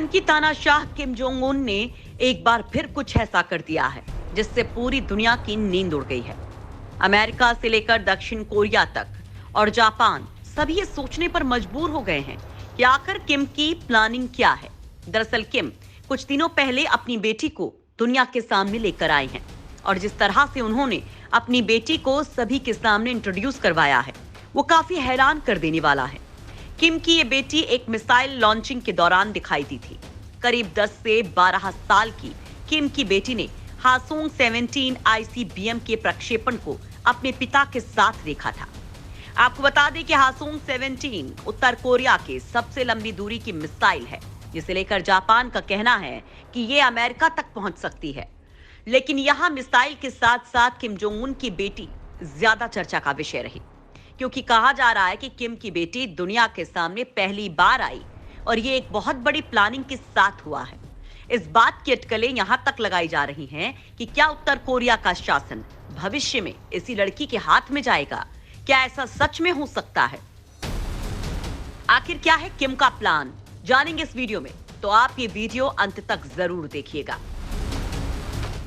आतंकी तानाशाह Kim Jong Un ने एक बार फिर कुछ ऐसा कर दिया है जिससे पूरी दुनिया की नींद उड़ गई है। अमेरिका से लेकर दक्षिण कोरिया तक और जापान सभी ये सोचने पर मजबूर हो गए हैं कि आखिर किम की प्लानिंग क्या है। दरअसल किम कुछ दिनों पहले अपनी बेटी को दुनिया के सामने लेकर आए हैं और जिस तरह से उन्होंने अपनी बेटी को सभी के सामने इंट्रोड्यूस करवाया है वो काफी हैरान कर देने वाला है। किम की ये बेटी एक मिसाइल लॉन्चिंग के दौरान दिखाई दी थी। करीब 10 से 12 साल की किम की बेटी ने हासोंग 17 आईसीबीएम के प्रक्षेपण को अपने पिता के साथ देखा था। आपको बता दें कि हासोंग 17 उत्तर कोरिया के सबसे लंबी दूरी की मिसाइल है, जिसे लेकर जापान का कहना है कि ये अमेरिका तक पहुंच सकती है। लेकिन यहाँ मिसाइल के साथ साथ किम जोंग उन की बेटी ज्यादा चर्चा का विषय रही, क्योंकि कहा जा रहा है कि किम की बेटी दुनिया के सामने पहली बार आई और ये एक बहुत बड़ी प्लानिंग के साथ हुआ है। इस बात की अटकलें यहां तक लगाई जा रही हैं कि क्या उत्तर कोरिया का शासन भविष्य में इसी लड़की के हाथ में जाएगा? क्या ऐसा सच में हो सकता है? आखिर क्या है किम का प्लान, जानेंगे इस वीडियो में, तो आप ये वीडियो अंत तक जरूर देखिएगा।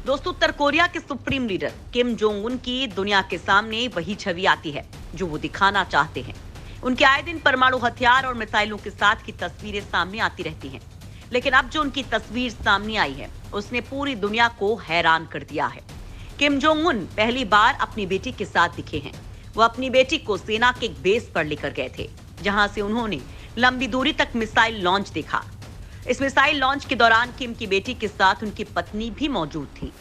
दोस्तों, उत्तर कोरिया के supreme leader Kim Jong Un की दुनिया के सामने वही छवि आती है जो वो दिखाना चाहते हैं। उनके आए दिन परमाणु हथियार और मिसाइलों के साथ की तस्वीरें सामने आती रहती हैं, लेकिन अब जो उनकी तस्वीर सामने आई है उसने पूरी दुनिया को हैरान कर दिया है। किम जोंग उन पहली बार अपनी बेटी के साथ दिखे हैं। वो अपनी बेटी को सेना के एक बेस पर लेकर गए थे, जहां से उन्होंने लंबी दूरी तक मिसाइल लॉन्च देखा। इस मिसाइल लॉन्च के दौरान किम की बेटी के साथ उनकी पत्नी भी मौजूद थी।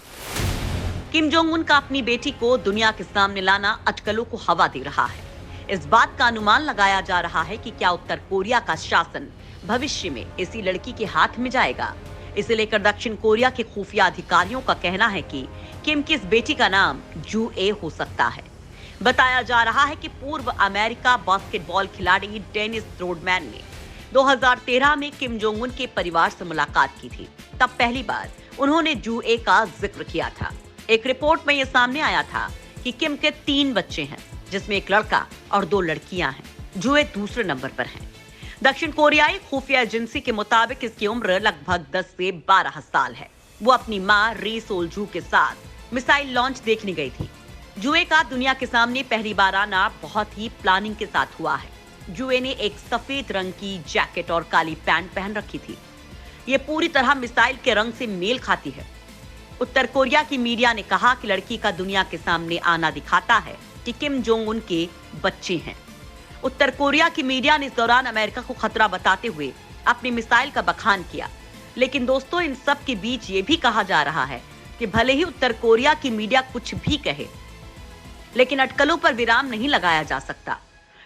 किम जोंग उन का अपनी बेटी को दुनिया के सामने लाना अटकलों को हवा दे रहा है। इस बात का अनुमान लगाया जा रहा है कि क्या उत्तर कोरिया का शासन भविष्य में इसी लड़की के हाथ में जाएगा। इसे लेकर दक्षिण कोरिया के खुफिया अधिकारियों का कहना है कि किम की इस बेटी का नाम जू ए हो सकता है। बताया जा रहा है कि पूर्व अमेरिका बास्केटबॉल खिलाड़ी डेनिस रोडमैन ने 2013 में किम जोंग उन के परिवार से मुलाकात की थी। तब पहली बार उन्होंने जू ए का जिक्र किया था। एक रिपोर्ट में यह सामने आया था कि किम के 3 बच्चे हैं, जिसमें एक लड़का और 2 लड़कियां हैं। जू ए दूसरे नंबर पर हैं। दक्षिण कोरियाई खुफिया एजेंसी के मुताबिक इसकी उम्र लगभग 10 से 12 साल है। वो अपनी मां री सोल-जू के साथ मिसाइल लॉन्च देखने गई थी। जुए का दुनिया के सामने पहली बार आना बहुत ही प्लानिंग के साथ हुआ है। जुए ने एक सफेद रंग की जैकेट और काली पैंट पहन रखी थी। ये पूरी तरह मिसाइल के रंग से मेल खाती है। उत्तर कोरिया की मीडिया ने कहा कि लड़की का दुनिया के सामने आना दिखाता है कि किम जोंग उन के बच्चे हैं। उत्तर कोरिया की मीडिया ने इस दौरान अमेरिका को खतरा बताते हुए अपनी मिसाइल का बखान किया। लेकिन दोस्तों, इन सब के बीच ये भी कहा जा रहा है कि भले ही उत्तर कोरिया की मीडिया कुछ भी कहे, लेकिन अटकलों पर विराम नहीं लगाया जा सकता,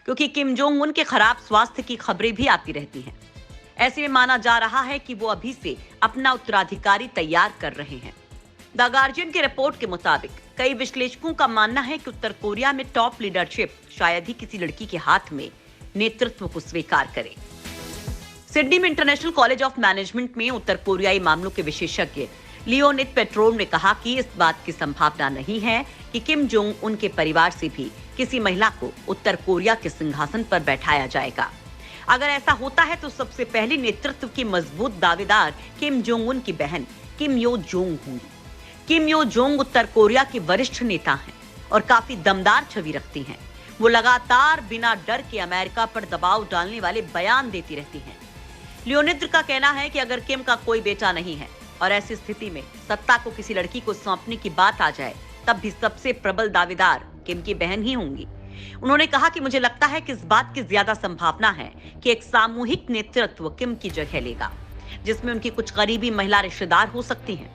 क्योंकि किम जोंग उन के खराब स्वास्थ्य की खबरें भी आती रहती हैं। ऐसे में माना जा रहा है कि वो अभी से अपना उत्तराधिकारी तैयार कर रहे हैं। द गार्जियन की रिपोर्ट के मुताबिक कई विश्लेषकों का मानना है कि उत्तर कोरिया में टॉप लीडरशिप शायद ही किसी लड़की के हाथ में नेतृत्व को स्वीकार करे। सिडनी में इंटरनेशनल कॉलेज ऑफ मैनेजमेंट में उत्तर कोरियाई मामलों के विशेषज्ञ लियोनिद पेट्रोव ने कहा कि इस बात की संभावना नहीं है कि किम जोंग उन के परिवार से भी किसी महिला को उत्तर कोरिया के सिंहासन पर बैठाया जाएगा। अगर ऐसा होता है तो सबसे पहले नेतृत्व की मजबूत दावेदार किम जोंग उन की बहन किम यो जोंग होंगी। किम यो जोंग उत्तर कोरिया के वरिष्ठ नेता हैं और काफी दमदार छवि रखती हैं। वो लगातार बिना डर के अमेरिका पर दबाव डालने वाले बयान देती रहती हैं। लियोनिद का कहना है कि अगर किम का कोई बेटा नहीं है और ऐसी स्थिति में सत्ता को किसी लड़की को सौंपने की बात आ जाए, तब भी सबसे प्रबल दावेदार किम की बहन ही होंगी। उन्होंने कहा कि मुझे लगता है कि इस बात की ज्यादा संभावना है कि एक सामूहिक नेतृत्व किम की जगह लेगा, जिसमें उनकी कुछ करीबी महिला रिश्तेदार हो सकती हैं।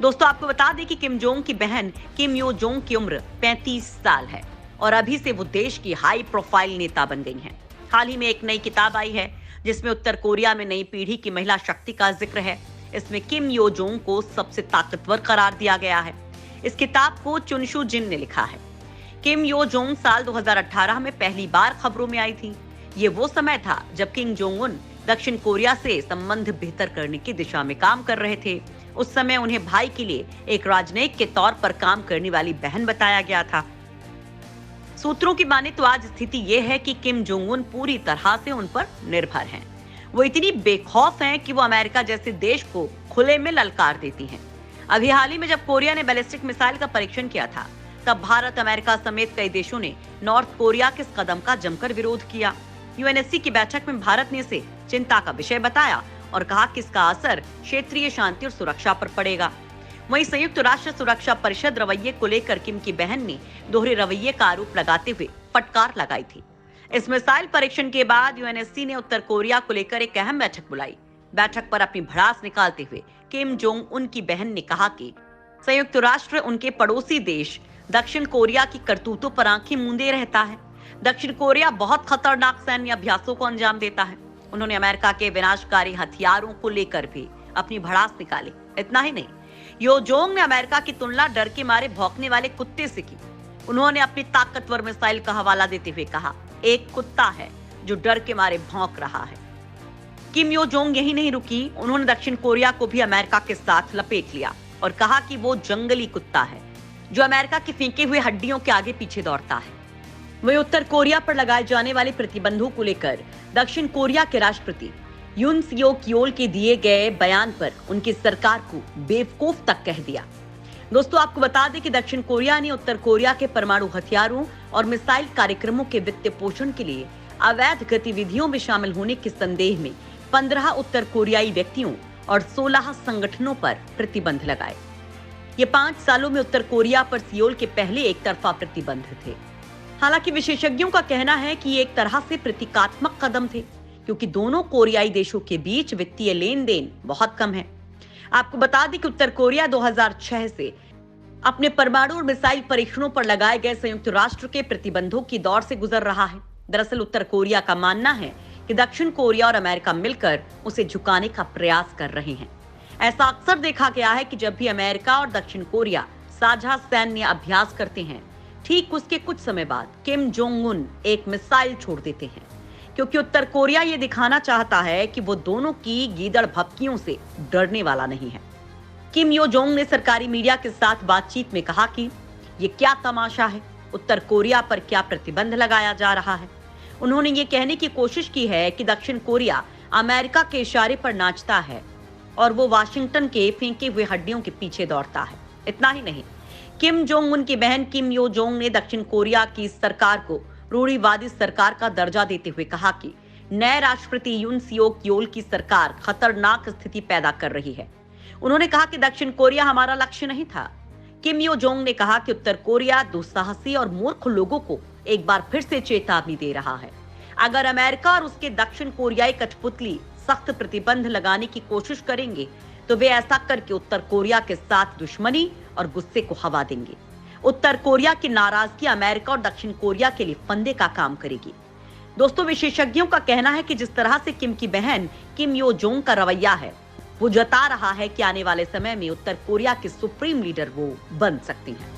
दोस्तों, आपको बता दें कि किम जोंग की बहन किम यो जोंग की उम्र 35 साल है और अभी से वो देश की हाई प्रोफाइल नेता बन गई हैं। हाल ही में एक नई किताब आई है जिसमें उत्तर कोरिया में नई पीढ़ी की महिला शक्ति का जिक्र है। इसमें किम यो जोंग को सबसे ताकतवर करार दिया गया है। इस किताब को चुनशु जिन ने लिखा है। किम यो जोंग साल 2018 में पहली बार खबरों में आई थी। ये वो समय था जब किम जोंग उन दक्षिण कोरिया से संबंध बेहतर करने की दिशा में काम कर रहे थे। उस समय उन्हें भाई के लिए एक राजनयिक के तौर पर काम करने वाली बहन बताया गया था। सूत्रों की माने तो आज स्थिति ये है कि किम जोंग उन पूरी तरह से उन पर निर्भर हैं। वो इतनी बेखौफ हैं कि वो अमेरिका जैसे देश को खुले में ललकार देती हैं। अभी हाल ही में जब कोरिया ने बैलिस्टिक मिसाइल का परीक्षण किया था, तब भारत, अमेरिका समेत कई देशों ने नॉर्थ कोरिया के इस कदम का जमकर विरोध किया। यूएनएससी की बैठक में भारत ने इसे चिंता का विषय बताया और कहा कि इसका असर क्षेत्रीय शांति और सुरक्षा पर पड़ेगा। वहीं संयुक्त राष्ट्र सुरक्षा परिषद रवैये को लेकर किम की बहन ने दोहरे रवैये का आरोप लगाते हुए फटकार लगाई थी। इस मिसाइल परीक्षण के बाद यूएनएससी ने उत्तर कोरिया को लेकर एक अहम बैठक बुलाई। बैठक पर अपनी भड़ास निकालते हुए किम जोंग उन की बहन ने कहा कि संयुक्त राष्ट्र उनके पड़ोसी देश दक्षिण कोरिया की करतूतों पर आंखें मूंदे रहता है। दक्षिण कोरिया बहुत खतरनाक सैन्य अभ्यासों को अंजाम देता है। उन्होंने अमेरिका के विनाशकारी हथियारों को लेकर भी अपनी भड़ास निकाली। इतना ही नहीं, यो जोंग ने अमेरिका की तुलना डर के मारे भौंकने वाले कुत्ते से की। उन्होंने अपनी ताकतवर मिसाइल का हवाला देते हुए कहा, एक कुत्ता है जो डर के मारे भौंक रहा है। किम यो जोंग यही नहीं रुकी, उन्होंने दक्षिण कोरिया को भी अमेरिका के साथ लपेट लिया और कहा कि वो जंगली कुत्ता है जो अमेरिका के फेंके हुए हड्डियों के आगे पीछे दौड़ता है। वहीं उत्तर कोरिया पर लगाए जाने वाले प्रतिबंधों को लेकर दक्षिण कोरिया के राष्ट्रपति यून सियोक योल के दिए गए बयान पर उनकी सरकार को बेवकूफ तक कह दिया। दोस्तों, आपको बता दें कि दक्षिण कोरिया ने उत्तर कोरिया के परमाणु हथियारों और मिसाइल कार्यक्रमों के वित्त पोषण के लिए अवैध गतिविधियों में शामिल होने के संदेह में 15 उत्तर कोरियाई व्यक्तियों और 16 संगठनों पर प्रतिबंध लगाए। ये 5 सालों में उत्तर कोरिया पर सियोल के पहले एक तरफा प्रतिबंध थे। हालांकि विशेषज्ञों का कहना है कि ये एक तरह से प्रतीकात्मक कदम थे, क्योंकि दोनों कोरियाई देशों के बीच वित्तीय लेन देन बहुत कम है। आपको बता दें कि उत्तर कोरिया 2006 से अपने परमाणु और मिसाइल परीक्षणों पर लगाए गए संयुक्त राष्ट्र के प्रतिबंधों की दौर से गुजर रहा है। दरअसल उत्तर कोरिया का मानना है कि दक्षिण कोरिया और अमेरिका मिलकर उसे झुकाने का प्रयास कर रहे हैं। ऐसा अक्सर देखा गया है कि जब भी अमेरिका और दक्षिण कोरिया साझा सैन्य अभ्यास करते हैं, ठीक उसके कुछ समय बाद किम जोंग उन एक मिसाइल छोड़ देते हैं, क्योंकि उत्तर कोरिया ये दिखाना चाहता है कि वो दोनों की गीदड़ भपकियों से डरने वाला नहीं है। किम यो जोंग ने सरकारी मीडिया के साथ बातचीत में कहा कि ये क्या तमाशा है, उत्तर कोरिया पर क्या प्रतिबंध लगाया जा रहा है। उन्होंने ये कहने की कोशिश की है कि दक्षिण कोरिया अमेरिका के इशारे पर नाचता है और वो वाशिंगटन के फेंके हुए हड्डियों के पीछे दौड़ता है। इतना ही नहीं, किम जोंग उन की बहन किम यो जोंग ने दक्षिण कोरिया की सरकार को रूढ़िवादी सरकार का दर्जा देते हुए कहा कि नए राष्ट्रपति यून सियोक योल की सरकार खतरनाक स्थिति पैदा कर रही है। उन्होंने कहा कि दक्षिण कोरिया हमारा लक्ष्य नहीं था। किम यो जोंग ने कहा कि उत्तर कोरिया दुस्साहसी और मूर्ख लोगों को एक बार फिर से चेतावनी दे रहा है। अगर अमेरिका और उसके दक्षिण कोरियाई कठपुतली सख्त प्रतिबंध लगाने की कोशिश करेंगे तो वे ऐसा करके उत्तर कोरिया के साथ दुश्मनी और गुस्से को हवा देंगे। उत्तर कोरिया की नाराजगी अमेरिका और दक्षिण कोरिया के लिए फंदे का काम करेगी। दोस्तों, विशेषज्ञों का कहना है कि जिस तरह से किम की बहन किम यो जोंग का रवैया है, वो जता रहा है कि आने वाले समय में उत्तर कोरिया के सुप्रीम लीडर वो बन सकती हैं।